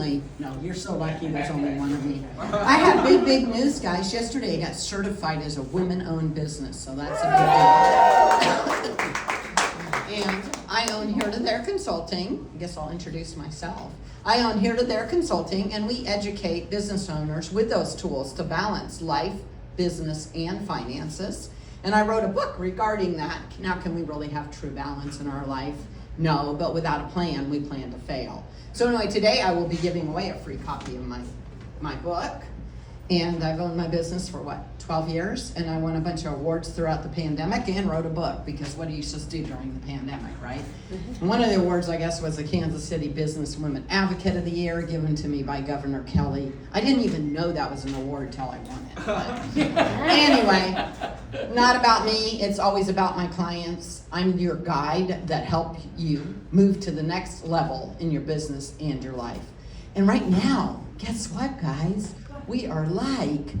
No, you're so lucky there's only one of me. I have big news, guys. Yesterday I got certified as a women-owned business, so that's a big deal. And I own Here to There Consulting. I guess I'll introduce myself. I own Here to There Consulting, and we educate business owners with those tools to balance life, business, and finances. And I wrote a book regarding that. Now, can we really have true balance in our life? No, but without a plan, we plan to fail. So anyway, today I will be giving away a free copy of my book. And I've owned my business for 12 years, and I won a bunch of awards throughout the pandemic and wrote a book, because what are you supposed to do during the pandemic, right? And one of the awards, I guess, was the Kansas City Business Women Advocate of the Year, given to me by Governor Kelly. I didn't even know that was an award till I won it. But anyway, not about me, it's always about my clients. I'm your guide that help you move to the next level in your business and your life. And right now, guess what, guys? We are like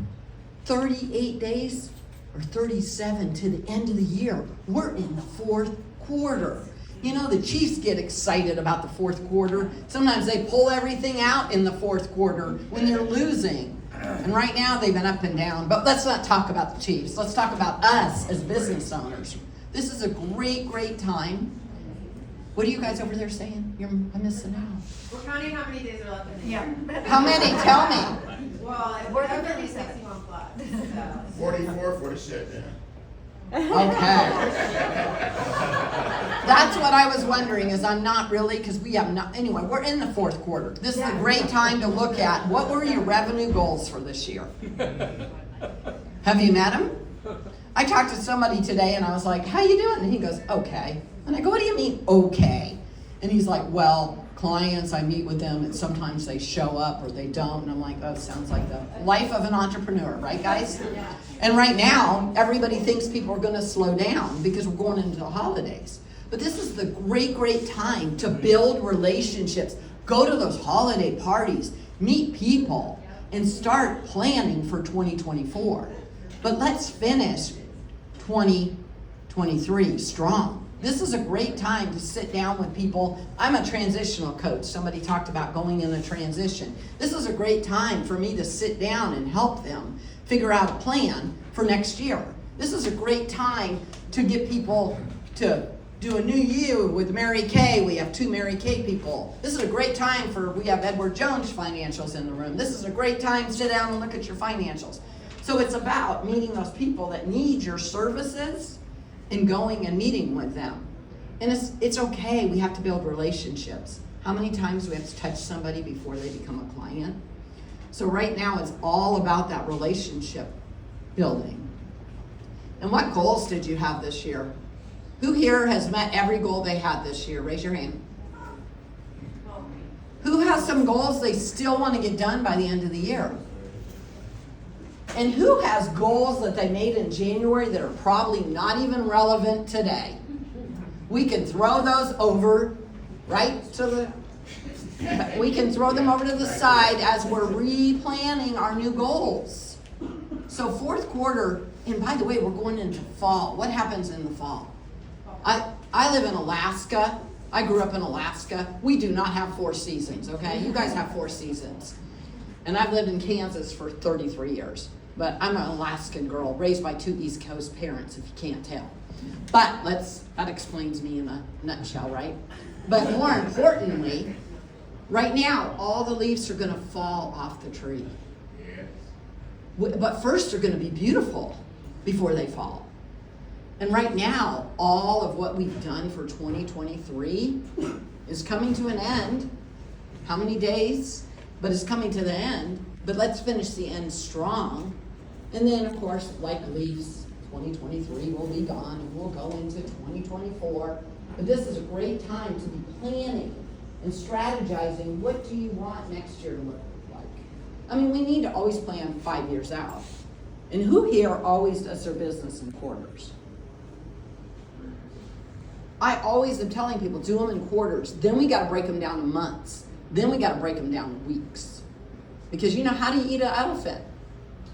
38 days or 37 to the end of the year. We're in the fourth quarter. You know, the Chiefs get excited about the fourth quarter. Sometimes they pull everything out in the fourth quarter when they're losing. And right now they've been up and down. But let's not talk about the Chiefs. Let's talk about us as business owners. This is a great time. What are you guys over there saying? I'm missing out. We're counting how many days are left in the year. How many? Tell me. Well, we're going to be 61 plus. So. 44, 46, yeah. Okay. That's what I was wondering, is I'm not really, because we have not, anyway, we're in the fourth quarter. This is a great time to look at what were your revenue goals for this year. Have you met them? I talked to somebody today and I was like, how you doing? And he goes, okay. And I go, what do you mean, okay? And he's like, well, clients, I meet with them and sometimes they show up or they don't. And I'm like, oh, sounds like the life of an entrepreneur, right, guys? Yeah. And right now, everybody thinks people are going to slow down because we're going into the holidays. But this is the great time to build relationships. Go to those holiday parties, meet people, and start planning for 2024. But let's finish 2023 strong. This is a great time to sit down with people. I'm a transitional coach. Somebody talked about going in a transition. This is a great time for me to sit down and help them figure out a plan for next year. This is a great time to get people to do a new year with Mary Kay. We have 2 Mary Kay people. This is a great time we have Edward Jones financials in the room. This is a great time to sit down and look at your financials. So it's about meeting those people that need your services and going and meeting with them. And it's okay, we have to build relationships. How many times do we have to touch somebody before they become a client? So right now it's all about that relationship building. And what goals did you have this year? Who here has met every goal they had this year? Raise your hand. Who has some goals they still want to get done by the end of the year? And who has goals that they made in January that are probably not even relevant today? We can throw those over, right? We can throw them over to the side as we're replanning our new goals. So fourth quarter, and by the way, we're going into fall. What happens in the fall? I live in Alaska. I grew up in Alaska. We do not have 4 seasons, okay? You guys have 4 seasons. And I've lived in Kansas for 33 years. But I'm an Alaskan girl, raised by 2 East Coast parents, if you can't tell. But that explains me in a nutshell, right? But more importantly, right now, all the leaves are going to fall off the tree. But first, they're going to be beautiful before they fall. And right now, all of what we've done for 2023 is coming to an end. How many days? But it's coming to the end. But let's finish the end strong. And then, of course, like leaves, 2023 will be gone and we'll go into 2024. But this is a great time to be planning and strategizing. What do you want next year to look like? I mean, we need to always plan 5 years out. And who here always does their business in quarters? I always am telling people, do them in quarters. Then we got to break them down to months. Then we got to break them down to weeks. Because you know, how do you eat an elephant?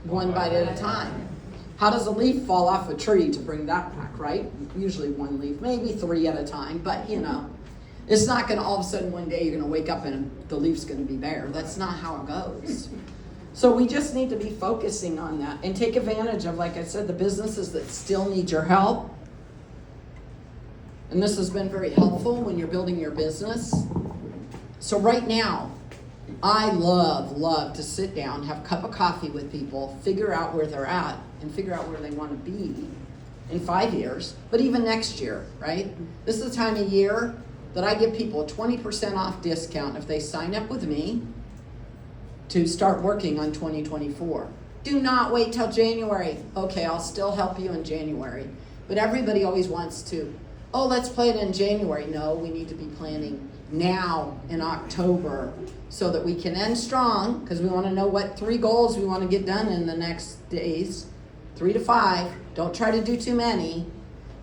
One bite at a time. How does a leaf fall off a tree to bring that back, right? Usually 1 leaf, maybe 3 at a time, but you know. It's not gonna all of a sudden one day you're gonna wake up and the leaf's gonna be bare. That's not how it goes. So we just need to be focusing on that and take advantage of, like I said, the businesses that still need your help. And this has been very helpful when you're building your business. So right now, I love to sit down, have a cup of coffee with people, figure out where they're at, and figure out where they want to be in 5 years, but even next year, right? This is the time of year that I give people a 20% off discount if they sign up with me to start working on 2024. Do not wait till January. Okay, I'll still help you in January. But everybody always wants to, oh, let's play it in January. No, we need to be planning now in October so that we can end strong, because we want to know what 3 goals we want to get done in the next days, 3 to 5. Don't try to do too many.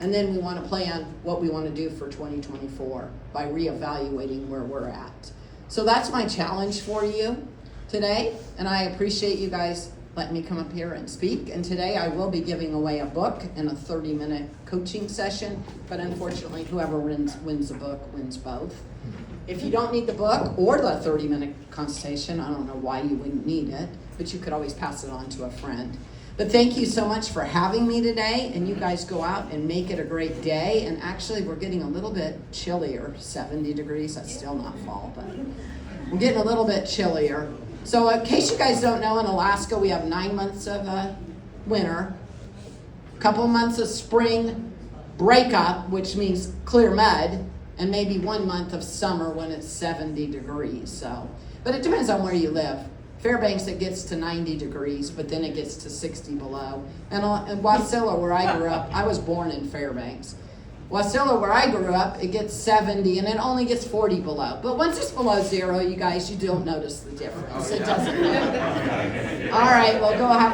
And then we want to plan what we want to do for 2024 by reevaluating where we're at. So that's my challenge for you today. And I appreciate you guys letting me come up here and speak. And today I will be giving away a book and a 30-minute coaching session. But unfortunately, whoever wins the book wins both. If you don't need the book or the 30-minute consultation, I don't know why you wouldn't need it, but you could always pass it on to a friend. But thank you so much for having me today, and you guys go out and make it a great day. And actually, we're getting a little bit chillier, 70 degrees. That's still not fall, but we're getting a little bit chillier. So in case you guys don't know, in Alaska, we have 9 months of winter, a couple months of spring breakup, which means clear mud, and maybe 1 month of summer when it's 70 degrees. So, but it depends on where you live. Fairbanks, it gets to 90 degrees, but then it gets to 60 below. And in Wasilla, where I grew up, I was born in Fairbanks. Wasilla, where I grew up, it gets 70, and it only gets 40 below. But once it's below 0, you guys, you don't notice the difference. It doesn't matter. All right, well, go have a